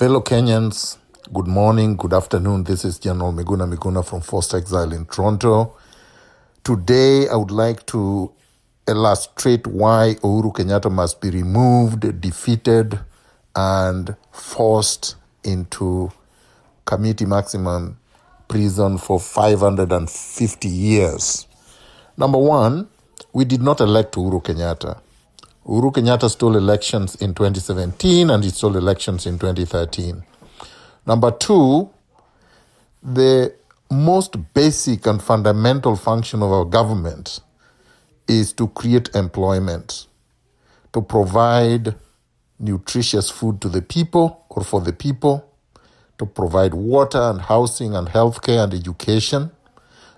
Fellow Kenyans, good morning, good afternoon. This is General Miguna from Forced Exile in Toronto. Today, I would like to illustrate why Uhuru Kenyatta must be removed, defeated, and forced into Community Maximum Prison for 550 years. Number one, we did not elect Uhuru Kenyatta. Uhuru Kenyatta stole elections in 2017 and he stole elections in 2013. Number two, the most basic and fundamental function of our government is to create employment, to provide nutritious food to the people or for the people, to provide water and housing and healthcare and education,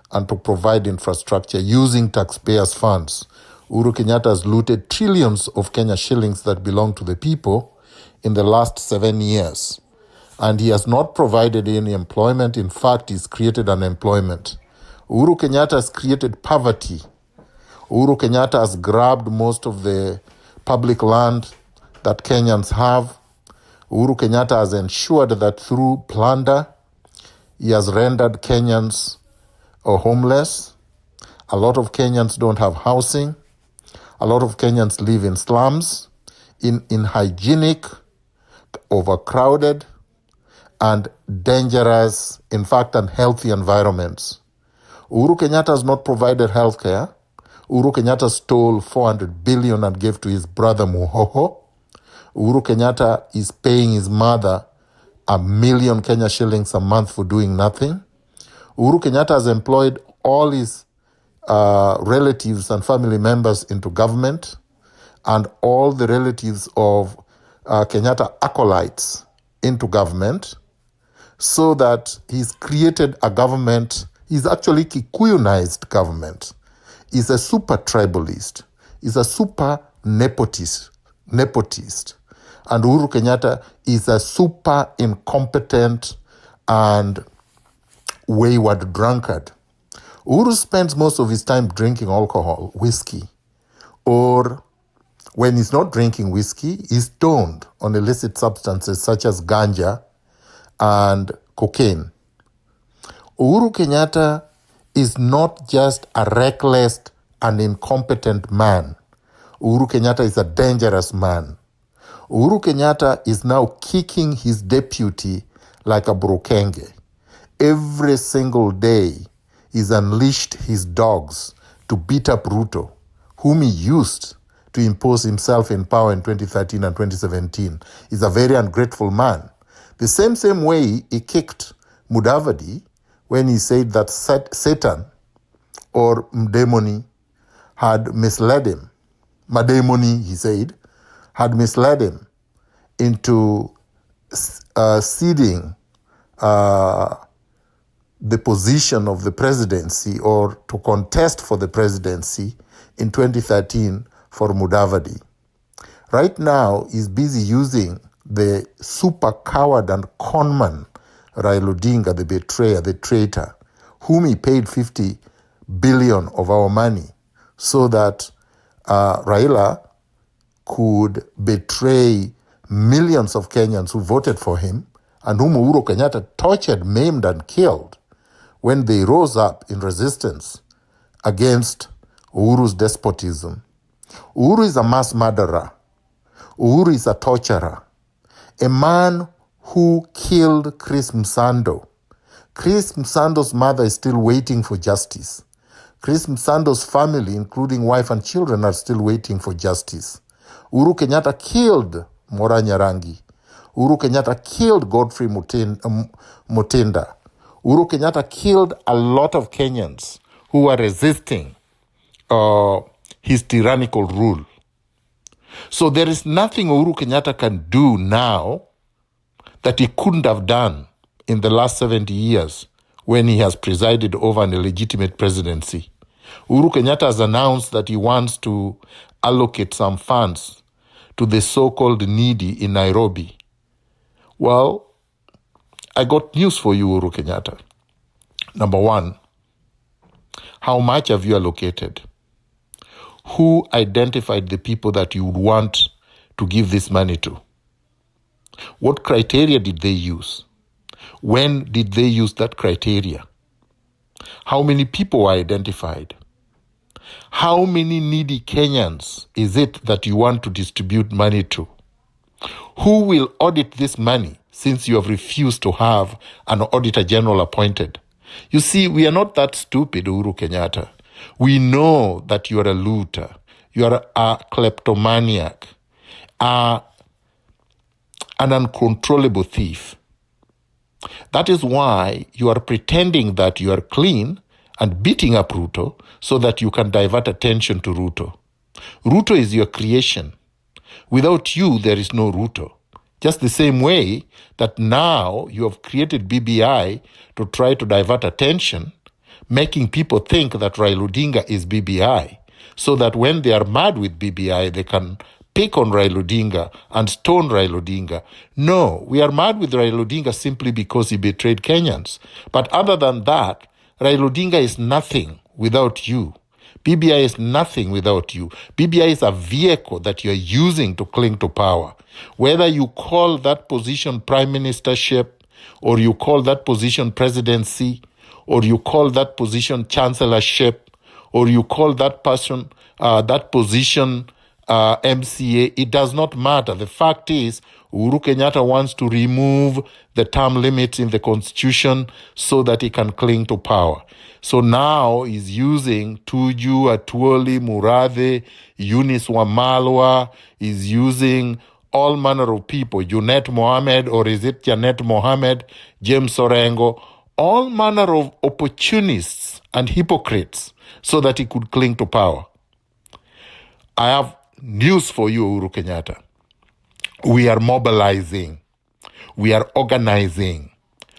and to provide infrastructure using taxpayers' funds. Uhuru Kenyatta has looted trillions of Kenya shillings that belong to the people in the last 7 years. And he has not provided any employment. In fact, he's created unemployment. Uhuru Kenyatta has created poverty. Uhuru Kenyatta has grabbed most of the public land that Kenyans have. Uhuru Kenyatta has ensured that through plunder, he has rendered Kenyans homeless. A lot of Kenyans don't have housing. A lot of Kenyans live in slums, in unhygienic, overcrowded, and dangerous, in fact, unhealthy environments. Uhuru Kenyatta has not provided healthcare. Uhuru Kenyatta stole 400 billion and gave to his brother Muhoho. Uhuru Kenyatta is paying his mother 1 million Kenya shillings a month for doing nothing. Uhuru Kenyatta has employed all his relatives and family members into government, and all the relatives of Kenyatta acolytes into government, so that he's created a government. He's actually Kikuyunized government. He's a super tribalist. He's a super nepotist. And Uhuru Kenyatta is a super incompetent and wayward drunkard. Uhuru spends most of his time drinking alcohol, whiskey, or when he's not drinking whiskey, he's stoned on illicit substances such as ganja and cocaine. Uhuru Kenyatta is not just a reckless and incompetent man. Uhuru Kenyatta is a dangerous man. Uhuru Kenyatta is now kicking his deputy like a brokenge. Every single day, he's unleashed his dogs to beat up Ruto, whom he used to impose himself in power in 2013 and 2017. He's a very ungrateful man. The same way he kicked Mudavadi when he said that Satan or Mdemoni had misled him. Mademoni, he said, had misled him into ceding the position of the presidency or to contest for the presidency in 2013 for Mudavadi. Right now, he's busy using the super coward and conman Raila Odinga, the betrayer, the traitor, whom he paid 50 billion of our money so that Raila could betray millions of Kenyans who voted for him and whom Uhuru Kenyatta tortured, maimed, and killed when they rose up in resistance against Uhuru's despotism. Uhuru is a mass murderer. Uhuru is a torturer. A man who killed Chris Msando. Chris Msando's mother is still waiting for justice. Chris Msando's family, including wife and children, are still waiting for justice. Uhuru Kenyatta killed Mora Nyarangi. Uhuru Kenyatta killed Godfrey Mutinda. Uhuru Kenyatta killed a lot of Kenyans who were resisting his tyrannical rule. So there is nothing Uhuru Kenyatta can do now that he couldn't have done in the last 70 years when he has presided over an illegitimate presidency. Uhuru Kenyatta has announced that he wants to allocate some funds to the so-called needy in Nairobi. Well, I got news for you, Uhuru Kenyatta. Number one, how much have you allocated? Who identified the people that you would want to give this money to? What criteria did they use? When did they use that criteria? How many people were identified? How many needy Kenyans is it that you want to distribute money to? Who will audit this money since you have refused to have an auditor general appointed? You see, we are not that stupid, Uhuru Kenyatta. We know that you are a looter. You are a kleptomaniac, an uncontrollable thief. That is why you are pretending that you are clean and beating up Ruto so that you can divert attention to Ruto. Ruto is your creation. Without you, there is no Ruto. Just the same way that now you have created BBI to try to divert attention, making people think that Raila Odinga is BBI, so that when they are mad with BBI, they can pick on Raila Odinga and stone Raila Odinga. No, we are mad with Raila Odinga simply because he betrayed Kenyans. But other than that, Raila Odinga is nothing without you. BBI is nothing without you. BBI is a vehicle that you're using to cling to power. Whether you call that position prime ministership, or you call that position presidency, or you call that position chancellorship, or you call that position MCA, it does not matter. The fact is, Uhuru Kenyatta wants to remove the term limits in the constitution so that he can cling to power. So now he's using Tuju, Atuoli, Murathe, Eunice Wamalwa, he's using all manner of people, Junet Mohammed, or is it Janet Mohammed, James Orengo, all manner of opportunists and hypocrites so that he could cling to power. I have news for you, Uhuru Kenyatta. We are mobilizing. We are organizing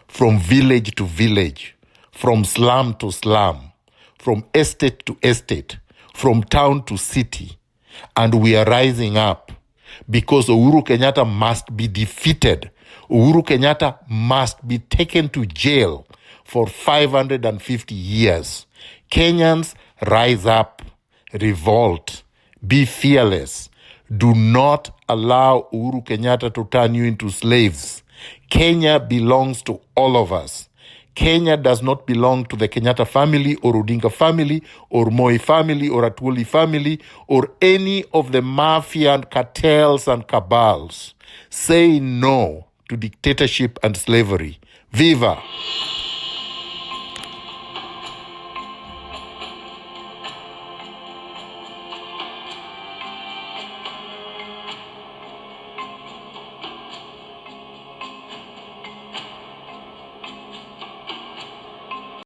from village to village, from slum to slum, from estate to estate, from town to city. And we are rising up because Uhuru Kenyatta must be defeated. Uhuru Kenyatta must be taken to jail for 550 years. Kenyans, rise up, revolt, be fearless. Do not allow Uhuru Kenyatta to turn you into slaves. Kenya belongs to all of us. Kenya does not belong to the Kenyatta family or Odinga family or Moi family or Atuoli family or any of the mafia and cartels and cabals. Say no to dictatorship and slavery. Viva!